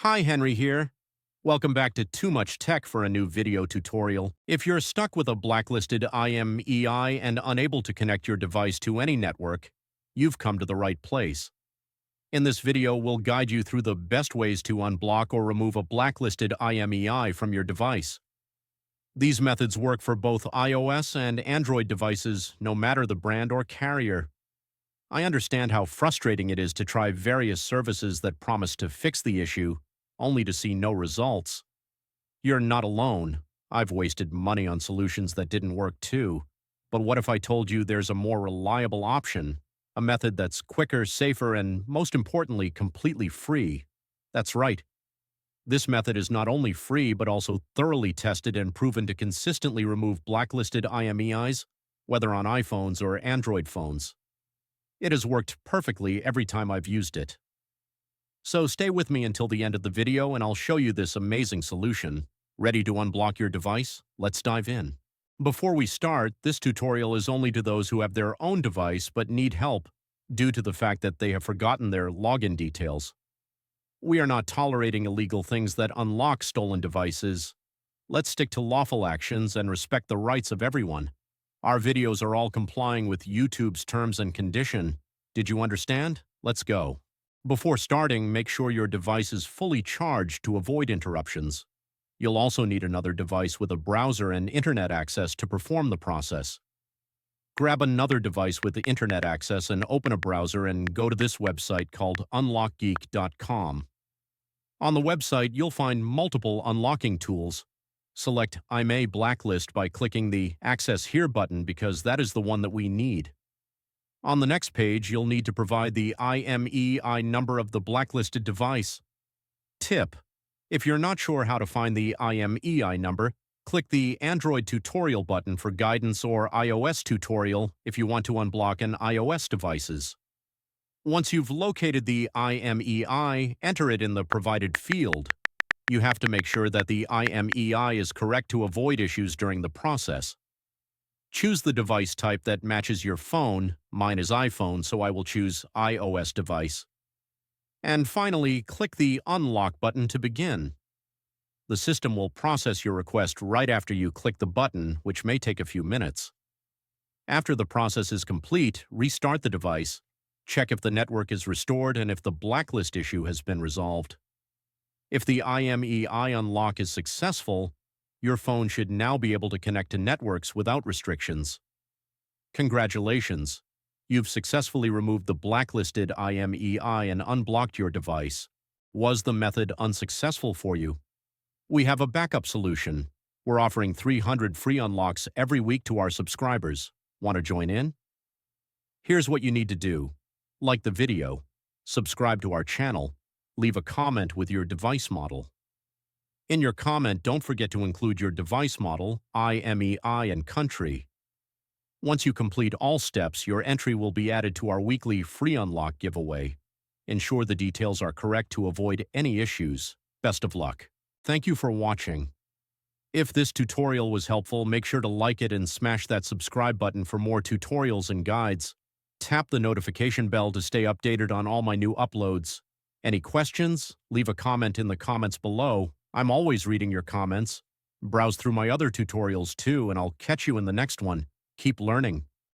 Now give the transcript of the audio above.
Hi, Henry here. Welcome back to Too Much Tech for a new video tutorial. If you're stuck with a blacklisted IMEI and unable to connect your device to any network, you've come to the right place. In this video, we'll guide you through the best ways to unblock or remove a blacklisted IMEI from your device. These methods work for both iOS and Android devices, no matter the brand or carrier. I understand how frustrating it is to try various services that promise to fix the issue, only to see no results. You're not alone. I've wasted money on solutions that didn't work too. But what if I told you there's a more reliable option? A method that's quicker, safer, and most importantly, completely free. That's right. This method is not only free, but also thoroughly tested and proven to consistently remove blacklisted IMEIs, whether on iPhones or Android phones. It has worked perfectly every time I've used it. So stay with me until the end of the video and I'll show you this amazing solution. Ready to unblock your device? Let's dive in. Before we start, this tutorial is only to those who have their own device but need help due to the fact that they have forgotten their login details. We are not tolerating illegal things that unlock stolen devices. Let's stick to lawful actions and respect the rights of everyone. Our videos are all complying with YouTube's terms and condition. Did you understand? Let's go. Before starting, make sure your device is fully charged to avoid interruptions. You'll also need another device with a browser and internet access to perform the process. Grab another device with the internet access and open a browser and go to this website called unlockgeek.com. On the website, you'll find multiple unlocking tools. Select IMEI Blacklist by clicking the Access Here button because that is the one that we need. On the next page, you'll need to provide the IMEI number of the blacklisted device. Tip: if you're not sure how to find the IMEI number, click the Android tutorial button for guidance or iOS tutorial if you want to unblock an iOS devices. Once you've located the IMEI, enter it in the provided field. You have to make sure that the IMEI is correct to avoid issues during the process. Choose the device type that matches your phone. Mine is iPhone, so I will choose iOS device. And finally, click the Unlock button to begin. The system will process your request right after you click the button, which may take a few minutes. After the process is complete, restart the device, check if the network is restored and if the blacklist issue has been resolved. If the IMEI unlock is successful, your phone should now be able to connect to networks without restrictions. Congratulations! You've successfully removed the blacklisted IMEI and unblocked your device. Was the method unsuccessful for you? We have a backup solution. We're offering 300 free unlocks every week to our subscribers. Want to join in? Here's what you need to do. Like the video, subscribe to our channel, leave a comment with your device model. In your comment, don't forget to include your device model, IMEI, and country. Once you complete all steps, your entry will be added to our weekly free unlock giveaway. Ensure the details are correct to avoid any issues. Best of luck. Thank you for watching. If this tutorial was helpful, make sure to like it and smash that subscribe button for more tutorials and guides. Tap the notification bell to stay updated on all my new uploads. Any questions? Leave a comment in the comments below. I'm always reading your comments. Browse through my other tutorials too, and I'll catch you in the next one. Keep learning.